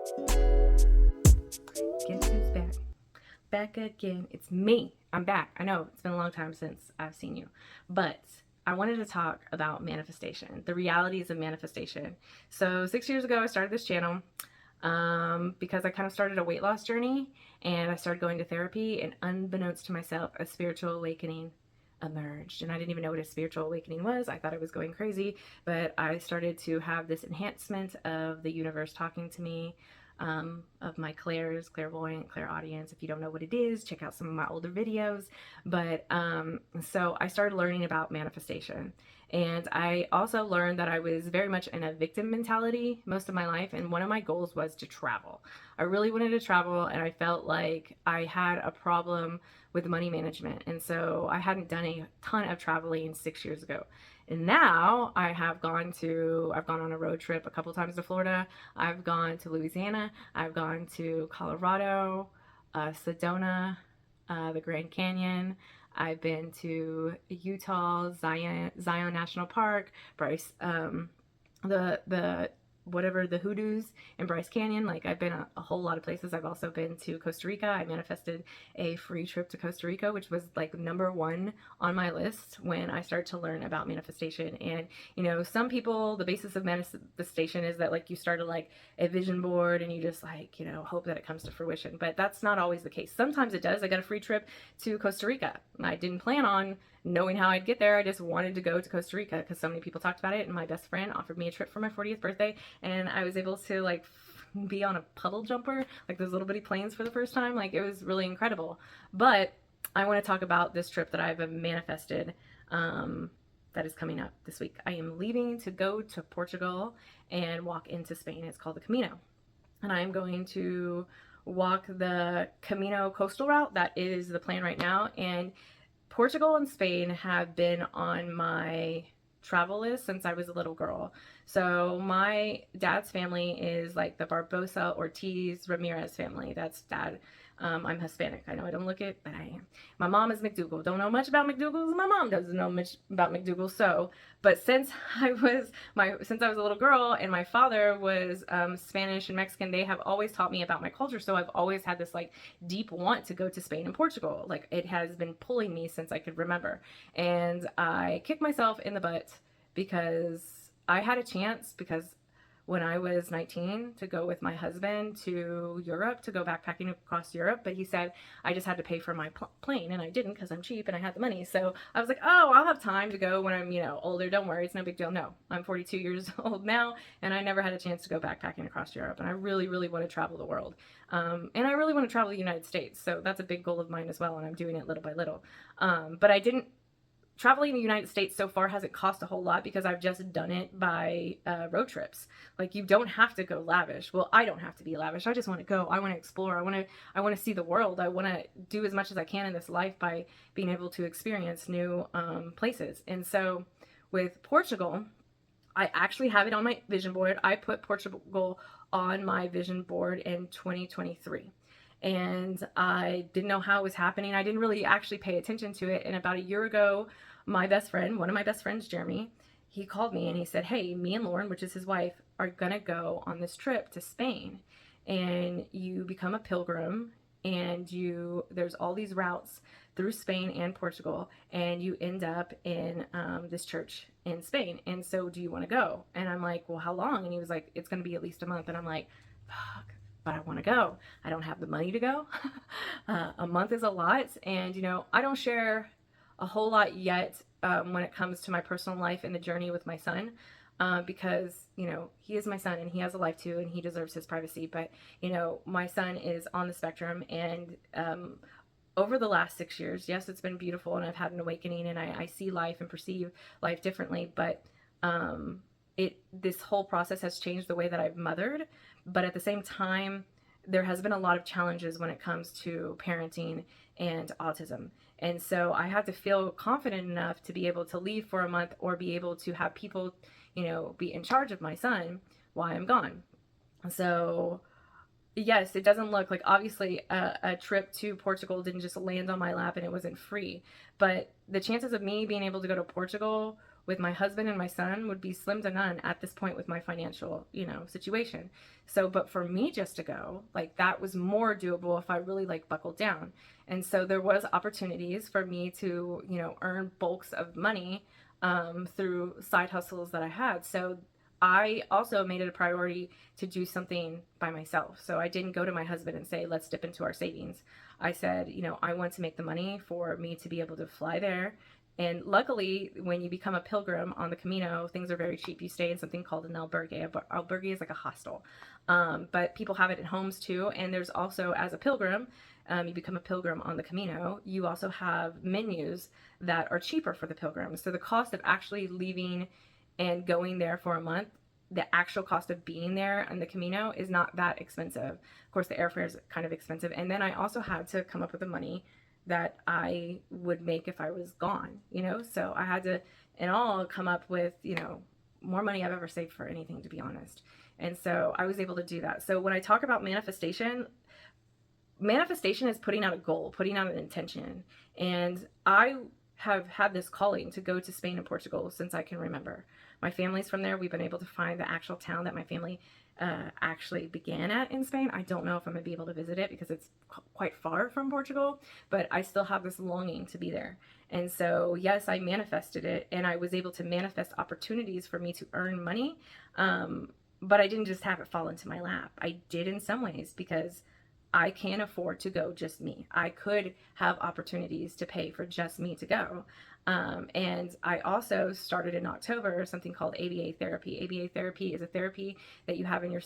Guess who's back? Back again. It's me. I'm back. I know it's been a long time since I've seen you, but I wanted to talk about manifestation, the realities of manifestation. So, 6 years ago, I started this channel because I kind of started a weight loss journey and I started going to therapy, and unbeknownst to myself, a spiritual awakening emerged. And I didn't even know what a spiritual awakening was. I thought I was going crazy, but I started to have this enhancement of the universe talking to me, of my clairs, clairvoyant, clairaudience. If you don't know what it is, check out some of my older videos. But so I started learning about manifestation. And I also learned that I was very much in a victim mentality most of my life. And one of my goals was to travel. I really wanted to travel, and I felt like I had a problem with money management. And so I hadn't done a ton of traveling 6 years ago. And now I've gone on a road trip a couple times to Florida. I've gone to Louisiana. I've gone to Colorado, Sedona, the Grand Canyon. I've been to Utah, Zion National Park, Bryce, the whatever, the hoodoos in Bryce Canyon. Like, I've been a whole lot of places. I've also been to Costa Rica. I manifested a free trip to Costa Rica, which was like number one on my list when I started to learn about manifestation. And some people, the basis of manifestation is that, like, you start like a vision board and you just, like, hope that it comes to fruition. But that's not always the case. Sometimes it does. I got a free trip to Costa Rica. I didn't plan on knowing how I'd get there. I just wanted to go to Costa Rica because so many people talked about it, and my best friend offered me a trip for my 40th birthday, and I was able to, like, be on a puddle jumper, like those little bitty planes, for the first time. Like, it was really incredible. But I want to talk about this trip that I've manifested, that is coming up this week. I am leaving to go to Portugal and walk into Spain. It's called the Camino, and I am going to walk the Camino coastal route. That is the plan right now. And Portugal and Spain have been on my travel list since I was a little girl. So my dad's family is like the Barbosa, Ortiz, Ramirez family. That's dad. I'm Hispanic. I know I don't look it, but I am. My mom is McDougal. Don't know much about McDougal's. My mom doesn't know much about McDougal. So, but since I was a little girl, and my father was Spanish and Mexican, they have always taught me about my culture. So I've always had this, like, deep want to go to Spain and Portugal. Like, it has been pulling me since I could remember. And I kicked myself in the butt because I had a chance, because when I was 19, to go with my husband to Europe, to go backpacking across Europe. But he said I just had to pay for my plane, and I didn't, because I'm cheap and I had the money. So I was like, oh, I'll have time to go when I'm, older. Don't worry, it's no big deal. No, I'm 42 years old now, and I never had a chance to go backpacking across Europe. And I really, really want to travel the world. And I really want to travel the United States. So that's a big goal of mine as well, and I'm doing it little by little. But I didn't traveling the United States so far hasn't cost a whole lot, because I've just done it by road trips. Like, you don't have to go lavish. Well, I don't have to be lavish. I just want to go. I want to explore. I want to see the world. I want to do as much as I can in this life by being able to experience new places. And so with Portugal, I actually have it on my vision board. I put Portugal on my vision board in 2023. And I didn't know how it was happening. I didn't really actually pay attention to it. And about a year ago, one of my best friends, Jeremy, he called me and he said, hey, me and Lauren, which is his wife, are gonna go on this trip to Spain. And you become a pilgrim, and there's all these routes through Spain and Portugal, and you end up in this church in Spain. And so, do you want to go? And I'm like, well, how long? And he was like, it's gonna be at least a month. And I'm like, fuck, but I want to go. I don't have the money to go. A month is a lot. And, I don't share a whole lot yet when it comes to my personal life and the journey with my son, because, he is my son and he has a life too, and he deserves his privacy. But, my son is on the spectrum, and over the last 6 years, yes, it's been beautiful, and I've had an awakening, and I see life and perceive life differently. But this whole process has changed the way that I've mothered. But at the same time, there has been a lot of challenges when it comes to parenting and autism. And so I had to feel confident enough to be able to leave for a month, or be able to have people, be in charge of my son while I'm gone. So yes, it doesn't look like, obviously, a trip to Portugal didn't just land on my lap and it wasn't free. But the chances of me being able to go to Portugal with my husband and my son would be slim to none at this point with my financial, situation. So, but for me just to go, like that was more doable if I really like buckled down. And so there was opportunities for me to, earn bulks of money through side hustles that I had. So I also made it a priority to do something by myself. So I didn't go to my husband and say, let's dip into our savings. I said, I want to make the money for me to be able to fly there. And luckily, when you become a pilgrim on the Camino, things are very cheap. You stay in something called an albergue. Albergue is like a hostel. But people have it at homes too. And there's also, as a pilgrim, you become a pilgrim on the Camino, you also have menus that are cheaper for the pilgrims. So the cost of actually leaving and going there for a month, the actual cost of being there on the Camino is not that expensive. Of course, the airfare is kind of expensive. And then I also had to come up with the money that I would make if I was gone, So I had to, in all, come up with, more money I've ever saved for anything, to be honest. And so I was able to do that. So when I talk about manifestation is putting out a goal, putting out an intention. And I have had this calling to go to Spain and Portugal since I can remember. My family's from there. We've been able to find the actual town that my family actually began at in Spain. I don't know if I'm going to be able to visit it because it's quite far from Portugal, but I still have this longing to be there. And so, yes, I manifested it, and I was able to manifest opportunities for me to earn money. But I didn't just have it fall into my lap. I did in some ways because I can't afford to go just me. I could have opportunities to pay for just me to go. And I also started in October something called ABA therapy. ABA therapy is a therapy that you have in your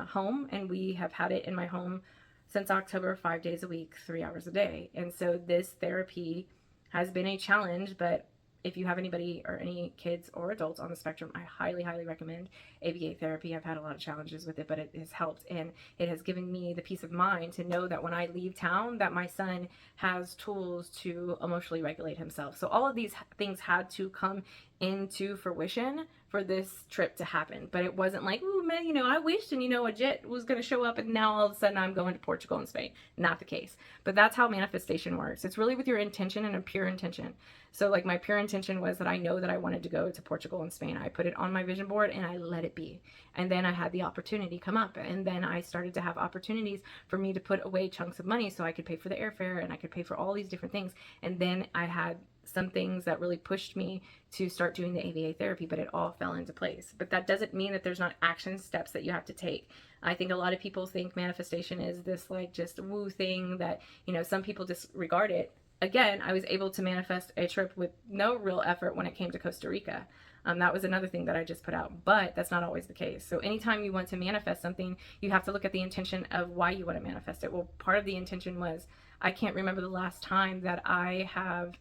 home, and we have had it in my home since October, 5 days a week, 3 hours a day. And so this therapy has been a challenge, but if you have anybody or any kids or adults on the spectrum, I highly, highly recommend ABA therapy. I've had a lot of challenges with it, but it has helped, and it has given me the peace of mind to know that when I leave town, that my son has tools to emotionally regulate himself. So all of these things had to come into fruition for this trip to happen. But it wasn't like, ooh, man, I wished and a jet was going to show up and now all of a sudden I'm going to Portugal and Spain. Not the case. But that's how manifestation works. It's really with your intention and a pure intention. So like my pure intention was that I know that I wanted to go to Portugal and Spain. I put it on my vision board and I let it be. And then I had the opportunity come up, and then I started to have opportunities for me to put away chunks of money so I could pay for the airfare and I could pay for all these different things. And then I had some things that really pushed me to start doing the ABA therapy, but it all fell into place. But that doesn't mean that there's not action steps that you have to take. I think a lot of people think manifestation is this like just woo thing that, some people disregard it. Again, I was able to manifest a trip with no real effort when it came to Costa Rica. That was another thing that I just put out, but that's not always the case. So anytime you want to manifest something, you have to look at the intention of why you want to manifest it. Well, part of the intention was, I can't remember the last time that I have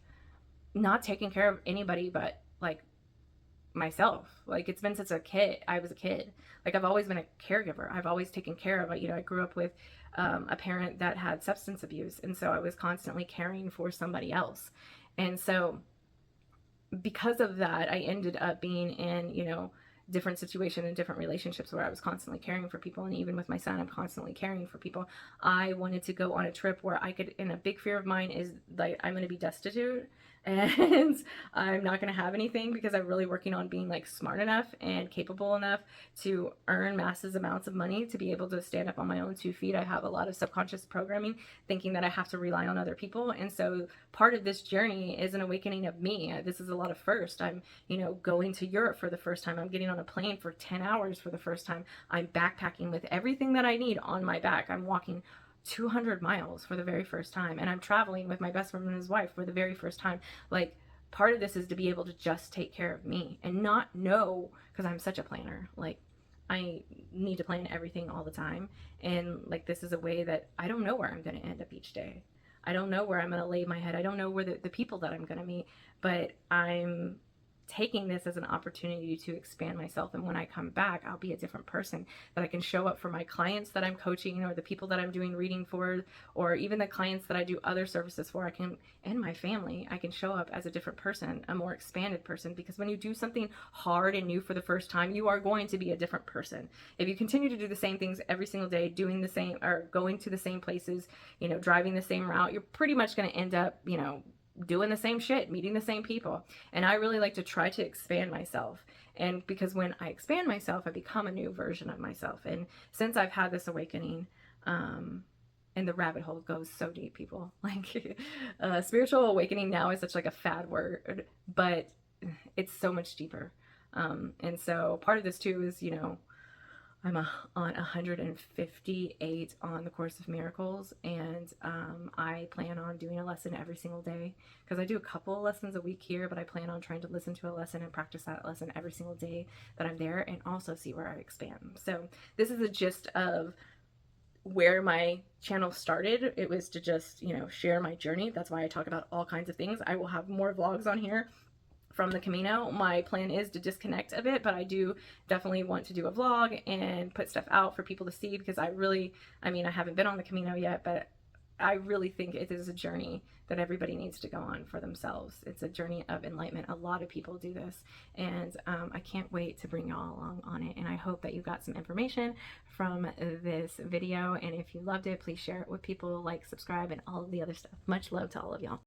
not taking care of anybody but like myself. Like it's been since I was a kid. Like I've always been a caregiver. I've always taken care of it. I grew up with a parent that had substance abuse, and so I was constantly caring for somebody else. And so because of that, I ended up being in different situations and different relationships where I was constantly caring for people. And even with my son, I'm constantly caring for people. I wanted to go on a trip where I could, and a big fear of mine is like I'm going to be destitute and I'm not going to have anything, because I'm really working on being like smart enough and capable enough to earn massive amounts of money to be able to stand up on my own 2 feet. I have a lot of subconscious programming thinking that I have to rely on other people. And so part of this journey is an awakening of me. This is a lot of first. I'm, going to Europe for the first time. I'm getting on a plane for 10 hours for the first time. I'm backpacking with everything that I need on my back. I'm walking 200 miles for the very first time, and I'm traveling with my best friend and his wife for the very first time. Like, part of this is to be able to just take care of me and not know, because I'm such a planner, like I need to plan everything all the time, and like this is a way that I don't know where I'm going to end up each day. I don't know where I'm going to lay my head. I don't know where the people that I'm going to meet, but I'm taking this as an opportunity to expand myself. And when I come back, I'll be a different person, that I can show up for my clients that I'm coaching, or the people that I'm doing reading for, or even the clients that I do other services for. And my family, I can show up as a different person, a more expanded person, because when you do something hard and new for the first time, you are going to be a different person. If you continue to do the same things every single day, doing the same, or going to the same places, driving the same route, you're pretty much going to end up, doing the same shit, meeting the same people. And I really like to try to expand myself. And because when I expand myself, I become a new version of myself. And since I've had this awakening, and the rabbit hole goes so deep, people. Like, spiritual awakening now is such like a fad word, but it's so much deeper. And so part of this too is, you know, I'm on 158 on the Course of Miracles, and I plan on doing a lesson every single day, because I do a couple of lessons a week here, but I plan on trying to listen to a lesson and practice that lesson every single day that I'm there, and also see where I expand. So this is a gist of where my channel started. It was to just, you know, share my journey. That's why I talk about all kinds of things. I will have more vlogs on here from the Camino. My plan is to disconnect a bit, but I do definitely want to do a vlog and put stuff out for people to see, because I mean, I haven't been on the Camino yet, but I really think it is a journey that everybody needs to go on for themselves. It's a journey of enlightenment. A lot of people do this, and I can't wait to bring y'all along on it. And I hope that you got some information from this video, and if you loved it, please share it with people, like, subscribe, and all of the other stuff. Much love to all of y'all.